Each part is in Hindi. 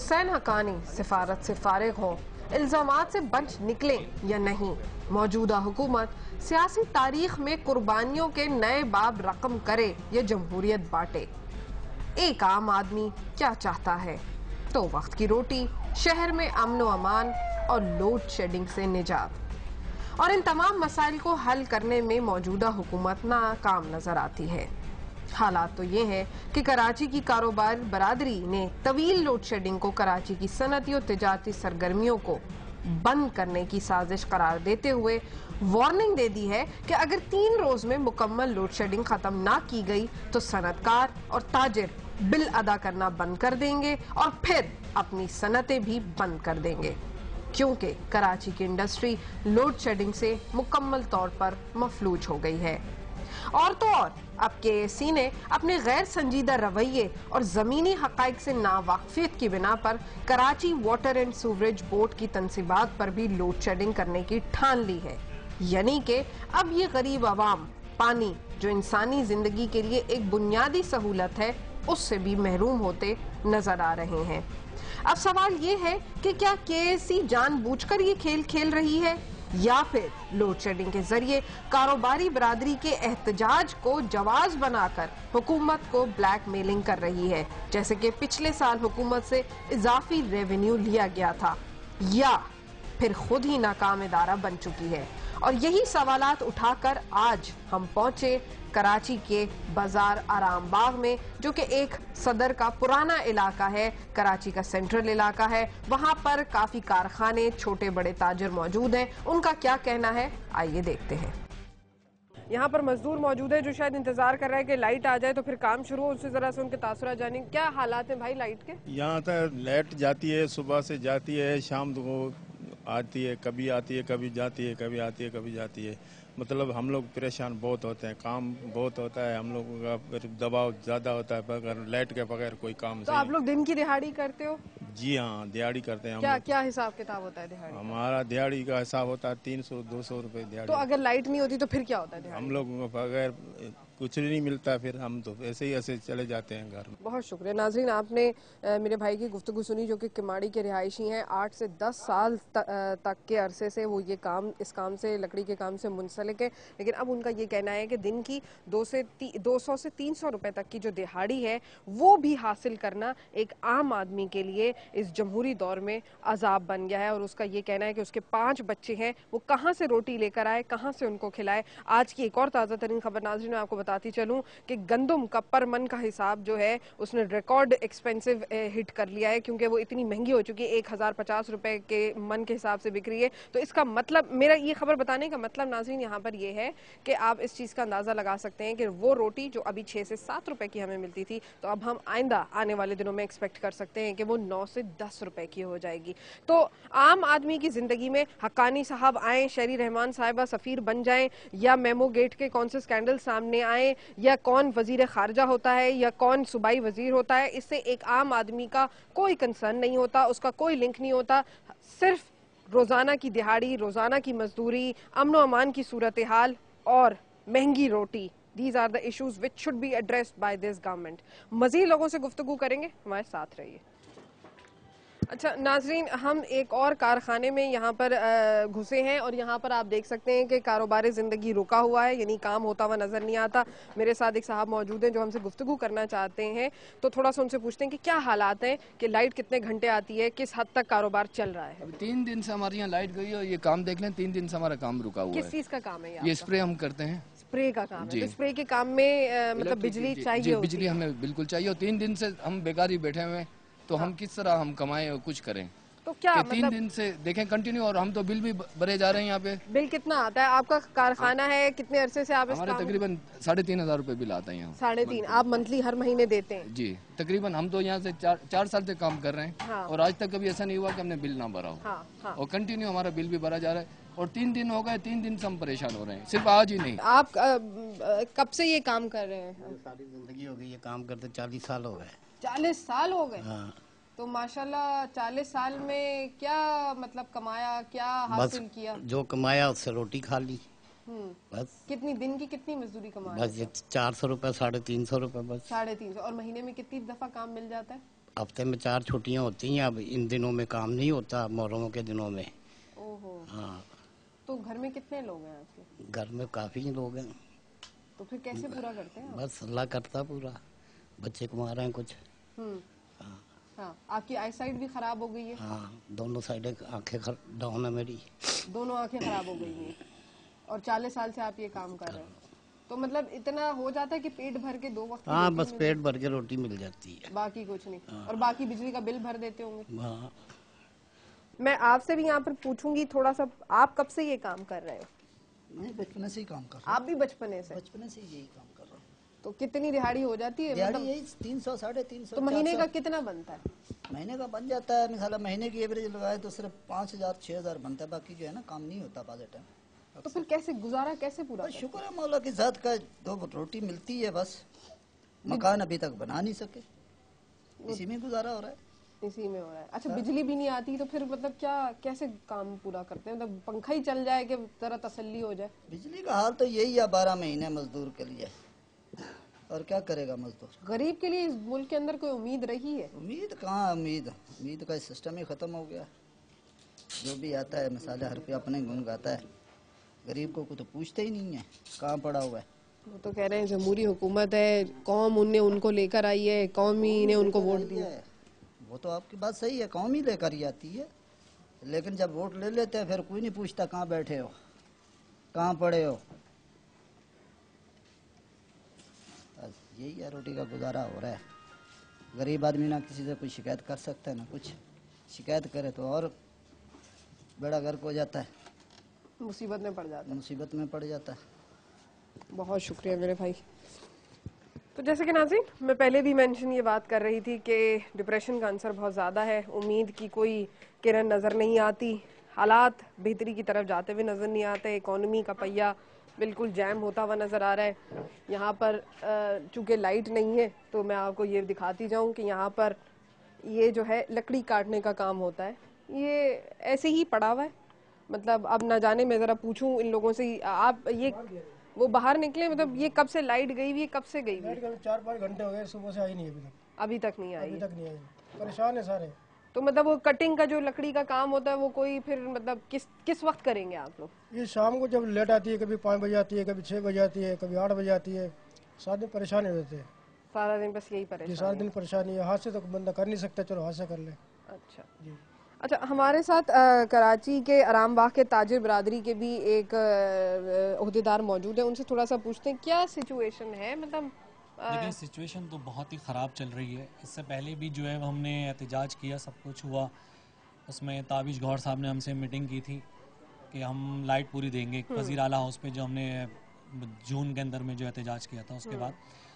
हुसैन हक्कानी सिफारत से फारिग हों, इल्जामात से बच निकलें या नहीं, मौजूदा हुकूमत सियासी तारीख में कुर्बानियों के नए बाब रकम करे या जमहूरियत बांटे। एक आम आदमी क्या चाहता है? तो वक्त की रोटी, शहर में अमन व अमान और लोड शेडिंग से निजात। और इन तमाम मसाइल को हल करने में मौजूदा हुकूमत नाकाम नजर आती है। हालात तो ये हैं कि कराची की कारोबार बरादरी ने तवील लोड शेडिंग को कराची की सनती और तिजारती सरगर्मियों को बंद करने की साजिश करार देते हुए वार्निंग दे दी है कि अगर 3 रोज में मुकम्मल लोड शेडिंग खत्म ना की गई तो सनतकार और ताजिर बिल अदा करना बंद कर देंगे और फिर अपनी सनतें भी बंद कर देंगे, क्योंकि कराची की इंडस्ट्री लोड शेडिंग से मुकम्मल तौर पर मफलूज हो गई है। और तो और अब केएसी ने अपने गैर संजीदा रवैये और जमीनी हकाइक से नावाकफियत की बिना पर Karachi water and sewerage board की तनसीबात पर भी लोड शेडिंग करने की ठान ली है। यानी कि अब ये गरीब आवाम पानी, जो इंसानी जिंदगी के लिए एक बुनियादी सहूलत है, उससे भी महरूम होते नजर आ रहे हैं। अब सवाल ये है कि क्या केएसी जानबूझकर ये खेल खेल रही है या फिर लोड शेडिंग के जरिए कारोबारी बरादरी के एहतजाज को जवाज बनाकर हुकूमत को ब्लैकमेलिंग कर रही है, जैसे कि पिछले साल हुकूमत से इजाफी रेवेन्यू लिया गया था, या फिर खुद ही नाकाम इदारा बन चुकी है। और यही सवालात उठाकर आज हम पहुंचे कराची के बाजार आराम बाग में, जो कि एक सदर का पुराना इलाका है, कराची का सेंट्रल इलाका है। वहां पर काफी कारखाने, छोटे बड़े ताजिर मौजूद हैं। उनका क्या कहना है, आइए देखते हैं। यहाँ पर मजदूर मौजूद है जो शायद इंतजार कर रहा है कि लाइट आ जाए तो फिर काम शुरू हो। उससे जरा से उनके तासुरात जाने, क्या हालात हैं भाई लाइट के? यहाँ तक लाइट जाती है, सुबह से जाती है, शाम को आती है, कभी आती है, कभी जाती है, कभी आती है, कभी जाती है। मतलब हम लोग परेशान बहुत होते हैं, काम बहुत होता है, हम लोगों का फिर दबाव ज़्यादा होता है, बगैर लाइट के बगैर कोई काम तो आप लोग दिन की दिहाड़ी करते हो? जी हाँ, दिहाड़ी करते हैं हम क्या लोग। क्या हिसाब किताब होता है दिहाड़ी? हमारा दिहाड़ी का हिसाब होता है 300-200 रुपये दिहाड़ी। तो अगर लाइट नहीं होती तो फिर क्या होता है दिहाड़ी? हम लोगों को बगैर कुछ नहीं मिलता, फिर हम तो ऐसे चले जाते हैं घर में। बहुत शुक्रिया। नाजरीन, आपने मेरे भाई की गुफ्तगू सुनी, जो कि किमाड़ी के रिहायशी हैं। 8 से 10 साल तक के अरसे से वो इस काम से, लकड़ी के काम से मुंसलिक है। लेकिन अब उनका ये कहना है कि दिन की 200 से 300 रुपए तक की जो दिहाड़ी है वो भी हासिल करना एक आम आदमी के लिए इस जमहूरी दौर में अजाब बन गया है। और उसका ये कहना है कि उसके 5 बच्चे हैं, वो कहाँ से रोटी लेकर आए, कहाँ से उनको खिलाए। आज की एक और ताज़ा तरीन खबर नाज़रीन, मैं आपको बताती चलूँ कि गंदम का पर मन का हिसाब जो है उसने रिकॉर्ड एक्सपेंसिव हिट कर लिया है, क्योंकि वो इतनी महंगी हो चुकी है। 1050 रुपए के मन के हिसाब से बिक रही है। तो इसका मतलब, मेरा ये खबर बताने का मतलब नाज़रीन यहाँ पर ये है कि आप इस चीज़ का अंदाज़ा लगा सकते हैं कि वो रोटी जो अभी 6 से 7 रुपए की हमें मिलती थी, तो अब हम आइंदा आने वाले दिनों में एक्सपेक्ट कर सकते हैं कि वो 9 से 10 रुपए की हो जाएगी। तो आम आदमी की जिंदगी में हक्कानी साहब आए, शहरी रहमान साहिबा सफीर बन जाएं, या मेमो गेट के कौन से स्कैंडल सामने आए, या कौन वजीर खारजा होता है, या कौन सूबाई वजीर होता है, इससे एक आम आदमी का कोई कंसर्न नहीं होता, उसका कोई लिंक नहीं होता। सिर्फ रोजाना की दिहाड़ी, रोजाना की मजदूरी, अमन व अमान की सूरत हाल और महंगी रोटी, These are the issues which should be addressed by this government. मजीद लोगों से गुफ्तगू करेंगे, हमारे साथ रहिए। अच्छा नाजरीन, हम एक और कारखाने में यहाँ पर घुसे हैं और यहाँ पर आप देख सकते हैं कि कारोबार ज़िंदगी रुका हुआ है, यानी काम होता हुआ नज़र नहीं आता। मेरे साथ एक साहब मौजूद हैं जो हमसे गुफ्तगू करना चाहते हैं, तो थोड़ा सा उनसे पूछते हैं कि क्या हालात हैं, कि लाइट कितने घंटे आती है, किस हद तक कारोबार चल रहा है। अभी 3 दिन से हमारे यहाँ लाइट गई और ये काम देख लें, 3 दिन से हमारा काम रुका हुआ है। किस चीज़ का काम है ये स्प्रे हम करते हैं। स्प्रे का काम है? तो स्प्रे के काम में मतलब बिजली चाहिए? बिजली हमें बिल्कुल चाहिए, और 3 दिन से हम बेकार ही बैठे हुए हैं, तो हम किस तरह हम कमाएं और कुछ करें। तो क्या मतलब 3 दिन से देखें कंटिन्यू, और हम तो बिल भी भरे जा रहे हैं। यहाँ पे बिल कितना आता है? आपका कारखाना है, कितने अरसे से आप? हमारे तकरीबन 3,500 रुपए बिल आता है यहाँ। 3.5 आप मंथली हर महीने देते हैं? जी तकरीबन। हम तो यहाँ से 4 साल से काम कर रहे हैं। हाँ। और आज तक कभी ऐसा नहीं हुआ कि हमने बिल ना भरा हो। हाँ, हाँ। और कंटिन्यू हमारा बिल भी भरा जा रहा है, और 3 दिन हो गए, 3 दिन से हम परेशान हो रहे हैं, सिर्फ आज ही नहीं। आप कब से ये काम कर रहे हैं? सारी जिंदगी हो गई ये काम करते, 40 साल हो गए। 40 साल हो गए? हाँ। तो माशाल्लाह 40 साल में क्या मतलब कमाया, क्या हासिल किया? जो कमाया उससे रोटी खा ली बस। कितनी दिन की कितनी मजदूरी कमा? बस ये 400 रुपए, 350 रुपए बस। 350। और महीने में कितनी दफा काम मिल जाता है? हफ्ते में 4 छुट्टियां होती हैं। अब इन दिनों में काम नहीं होता, मुहर्रम के दिनों में। ओहो। हाँ, तो घर में कितने लोग हैं आपके? घर में काफी लोग हैं। तो फिर कैसे पूरा करते हैं आप? बस अल्लाह करता पूरा। बच्चे कमा रहे हैं कुछ। हम्म। हाँ, आपकी आई साइट भी खराब हो गई है? हाँ, दोनों साइडें आंखें डाउन है मेरी। दोनों आंखें खराब हो गई हैं और 40 साल से आप ये काम कर रहे हैं, तो मतलब इतना हो जाता है कि पेट भर के 2 वक्त की हाँ, रोटी बस मिल पेट भर के रोटी मिल जाती है। बाकी कुछ नहीं। और बाकी बिजली का बिल भर देते होंगे। हाँ, मैं आपसे भी यहाँ पर पूछूंगी थोड़ा सा, आप कब से ये काम कर रहे हो? मैं बचपन से ही काम कर रहा आप भी बचपने से? हूँ, बचपन से यही काम कर रहा हूँ। तो कितनी दिहाड़ी हो जाती है? दिहाड़ी मतलब यही 300 350 तो महीने का कितना बनता है? महीने का बन जाता है। मिसाल महीने की एवरेज लगाए तो सिर्फ 5000 6000 बनता है। बाकी जो है ना काम नहीं होता बाज़ टाइम। तो फिर कैसे गुजारा कैसे पूरा बस करते शुक्र है मौला की ज़ात का, 2 रोटी मिलती है बस। मकान अभी तक बना नहीं सके, इसी में गुजारा हो रहा है। हैं? इसी में हो रहा है। अच्छा, बिजली भी नहीं आती तो फिर मतलब क्या कैसे काम पूरा करते हैं? मतलब पंखा ही चल जाए कि जरा तसल्ली हो जाए? बिजली का हाल तो यही है 12 महीने मजदूर के लिए, और क्या करेगा मजदूर। गरीब के लिए इस मुल्क के अंदर कोई उम्मीद रही है? उम्मीद कहाँ, उम्मीद का सिस्टम ही ख़त्म हो गया। जो भी आता है मिसाल हर कोई अपने गुण गाता है, गरीब को तो पूछते ही नहीं है कहाँ पड़ा हुआ है। वो तो कह रहे हैं जमहूरी हुकूमत है, कौम उनको लेकर आई है, कौम ही ने उनको वोट दिया। वो तो आपकी बात सही है, कौम ही लेकर ही आती है, लेकिन जब वोट ले लेते हैं फिर कोई नहीं पूछता कहाँ बैठे हो, कहाँ पड़े हो। बस यही है, रोटी का गुजारा हो रहा है। गरीब आदमी ना किसी से कोई शिकायत कर सकता है ना कुछ, शिकायत करे तो और बेड़ा गर्क हो जाता है, मुसीबत में पड़ जाता है। मुसीबत में पड़ जाता है। बहुत शुक्रिया मेरे भाई। तो जैसे कि नाज़रीन, मैं पहले भी मेंशन ये बात कर रही थी कि डिप्रेशन का अंसर बहुत ज़्यादा है, उम्मीद की कोई किरण नज़र नहीं आती, हालात बेहतरी की तरफ जाते हुए नज़र नहीं आते, इकॉनमी का पहिया बिल्कुल जैम होता हुआ नज़र आ रहा है। यहाँ पर चूँकि लाइट नहीं है तो मैं आपको ये दिखाती जाऊँ कि यहाँ पर ये जो है लकड़ी काटने का काम होता है, ये ऐसे ही पड़ा हुआ है। मतलब अब ना जाने, मैं ज़रा पूछूं इन लोगों से, आप ये वो बाहर निकले, मतलब ये कब से लाइट गई हुई है, कब से गई हुई है? 4-5 घंटे हो गए, सुबह से आई नहीं अभी तक नहीं आई अभी है। तक नहीं आई। परेशान है सारे। तो मतलब वो कटिंग का जो लकड़ी का काम होता है वो कोई फिर मतलब किस वक्त करेंगे आप लोग? ये शाम को जब लेट आती है, कभी 5 बजे आती है, कभी 6 बजे आती है, कभी 8 बजे आती है। सारा दिन परेशान हो जाते हैं सारा दिन बस यही जी, परेशान सारा दिन परेशानी है। हाथ से तो बंदा कर नहीं सकता, चलो हाथ से कर ले अच्छा जी। अच्छा, हमारे साथ कराची के आरामबाग के ताजिर बरादरी के भी एक ओहदेदार मौजूद है, उनसे थोड़ा सा पूछते हैं क्या सिचुएशन है। मतलब देखिए सिचुएशन तो बहुत ही ख़राब चल रही है। इससे पहले भी जो है हमने एहतजाज किया, सब कुछ हुआ, उसमें ताबिश गौहर साहब ने हमसे मीटिंग की थी कि हम लाइट पूरी देंगे। वज़ीर आला हाउस पे जो हमने जून के अंदर में जो एहतजाज किया था, उसके बाद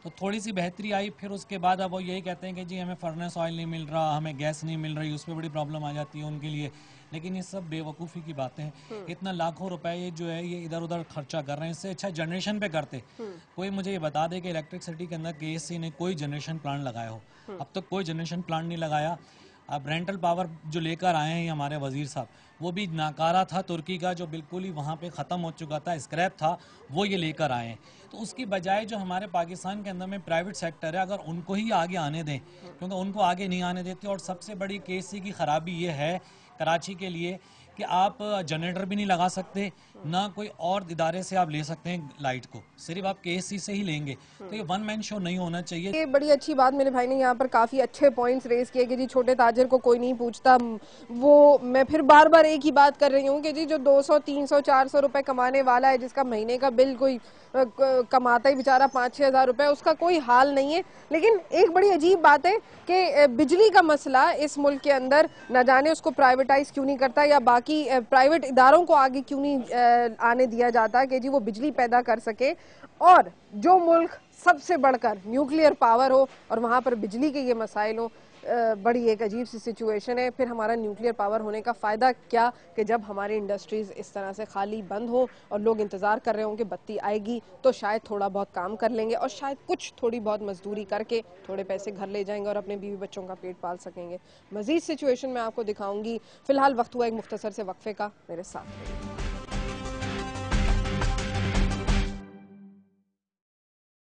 तो थोड़ी सी बेहतरी आई। फिर उसके बाद अब वो यही कहते हैं कि जी हमें फर्नेस ऑयल नहीं मिल रहा, हमें गैस नहीं मिल रही, उस पर बड़ी प्रॉब्लम आ जाती है उनके लिए। लेकिन ये सब बेवकूफ़ी की बातें हैं। इतना लाखों रुपए ये जो है ये इधर उधर खर्चा कर रहे हैं, इससे अच्छा जनरेशन पे करते। कोई मुझे ये बता दे कि इलेक्ट्रिसिटी के अंदर केएससी ने कोई जनरेशन प्लांट लगाया हो। अब तक कोई जनरेशन प्लांट नहीं लगाया। अब रेंटल पावर जो लेकर आए हैं हमारे वजीर साहब, वो भी नाकारा था तुर्की का, जो बिल्कुल ही वहाँ पे ख़त्म हो चुका था, स्क्रैप था, वो ये लेकर आए हैं। तो उसकी बजाय जो हमारे पाकिस्तान के अंदर में प्राइवेट सेक्टर है, अगर उनको ही आगे आने दें, क्योंकि उनको आगे नहीं आने देते। और सबसे बड़ी केएससी की ख़राबी ये है कराची के लिए कि आप जनरेटर भी नहीं लगा सकते, ना कोई और इदारे से आप ले सकते हैं लाइट को, सिर्फ आप केएससी से ही लेंगे। तो ये वन मैन शो नहीं होना चाहिए। ये बड़ी अच्छी बात मेरे भाई ने यहाँ पर काफ़ी अच्छे पॉइंट्स रेज किए कि जी छोटे ताजिर को कोई नहीं पूछता। वो मैं फिर बार बार एक ही बात कर रही हूँ कि जी जो 200 300 400 रुपए कमाने वाला है, जिसका महीने का बिल कोई कमाता ही बेचारा 5-6 हज़ार रुपए, उसका कोई हाल नहीं है। लेकिन एक बड़ी अजीब बात है कि बिजली का मसला इस मुल्क के अंदर न जाने उसको प्राइवेटाइज क्यों नहीं करता या बाकी प्राइवेट इदारों को आगे क्यों नहीं आने दिया जाता कि जी वो बिजली पैदा कर सके। और जो मुल्क सबसे बढ़कर न्यूक्लियर पावर हो और वहाँ पर बिजली के ये मसाइल हो, बड़ी एक अजीब सी सिचुएशन है। फिर हमारा न्यूक्लियर पावर होने का फ़ायदा क्या कि जब हमारी इंडस्ट्रीज़ इस तरह से खाली बंद हो और लोग इंतज़ार कर रहे हों कि बत्ती आएगी तो शायद थोड़ा बहुत काम कर लेंगे और शायद कुछ थोड़ी बहुत मजदूरी करके थोड़े पैसे घर ले जाएंगे और अपने बीवी बच्चों का पेट पाल सकेंगे। मज़ीद सिचुएशन मैं आपको दिखाऊंगी। फ़िलहाल वक्त हुआ एक मुख्तसर से वक्फे का, मेरे साथ रहिए।